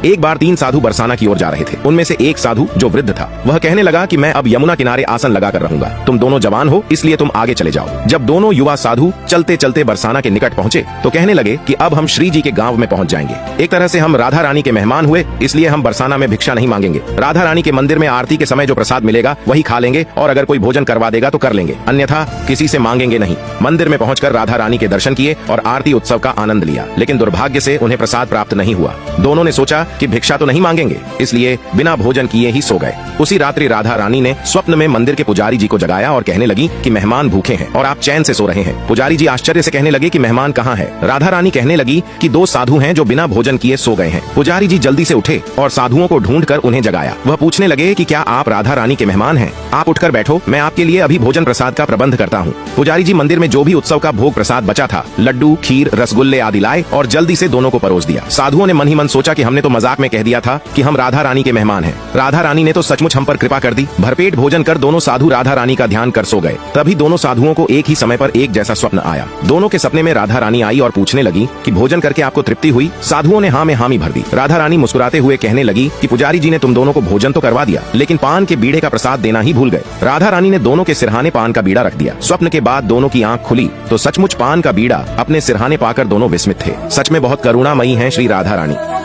एक बार 3 साधु बरसाना की ओर जा रहे थे। उनमें से एक साधु जो वृद्ध था वह कहने लगा कि मैं अब यमुना किनारे आसन लगाकर रहूंगा। तुम दोनों जवान हो इसलिए तुम आगे चले जाओ। जब दोनों युवा साधु चलते चलते बरसाना के निकट पहुंचे तो कहने लगे कि अब हम श्री जी के गांव में पहुंच जाएंगे। एक तरह से हम राधा रानी के मेहमान हुए, इसलिए हम बरसाना में भिक्षा नहीं मांगेंगे। राधा रानी के मंदिर में आरती के समय जो प्रसाद मिलेगा वही खा लेंगे और अगर कोई भोजन करवा देगा तो कर लेंगे, अन्यथा किसी से मांगेंगे नहीं। मंदिर में पहुंचकर राधा रानी के दर्शन किए और आरती उत्सव का आनंद लिया, लेकिन दुर्भाग्य से उन्हें प्रसाद प्राप्त नहीं हुआ। दोनों ने सोचा कि भिक्षा तो नहीं मांगेंगे, इसलिए बिना भोजन किए ही सो गए। उसी रात्रि राधा रानी ने स्वप्न में मंदिर के पुजारी जी को जगाया और कहने लगी कि मेहमान भूखे हैं और आप चैन से सो रहे हैं। पुजारी जी आश्चर्य से कहने लगे कि मेहमान कहाँ है। राधा रानी कहने लगी कि 2 साधु हैं जो बिना भोजन किए सो गए हैं। पुजारी जी जल्दी से उठे और साधुओं को ढूंढकर उन्हें जगाया। वह पूछने लगे कि क्या आप राधा रानी के मेहमान हैं? आप उठकर बैठो, मैं आपके लिए अभी भोजन प्रसाद का प्रबंध करता हूँ। पुजारी जी मंदिर में जो भी उत्सव का भोग प्रसाद बचा था, लड्डू, खीर, रसगुल्ले आदि लाए और जल्दी से दोनों को परोस दिया। साधुओं ने मन ही मन सोचा कि हमने तो मजाक में कह दिया था कि हम राधा रानी के मेहमान हैं। राधा रानी ने तो सचमुच हम पर कृपा कर दी। भरपेट भोजन कर दोनों साधु राधा रानी का ध्यान कर सो गए। तभी दोनों साधुओं को एक ही समय पर एक जैसा स्वप्न आया। दोनों के सपने में राधा रानी आई और पूछने लगी कि भोजन करके आपको तृप्ति हुई? साधुओं ने हाँ में हामी भर दी। राधा रानी मुस्कुराते हुए कहने लगी कि पुजारी जी ने तुम दोनों को भोजन तो करवा दिया, लेकिन पान के बीड़े का प्रसाद देना ही भूल गए। राधा रानी ने दोनों के सिरहाने पान का बीड़ा रख दिया। स्वप्न के बाद दोनों की आंख खुली तो सचमुच पान का बीड़ा अपने सिरहाने पाकर दोनों विस्मित थे। सच में बहुत करुणामयी हैं श्री राधा रानी।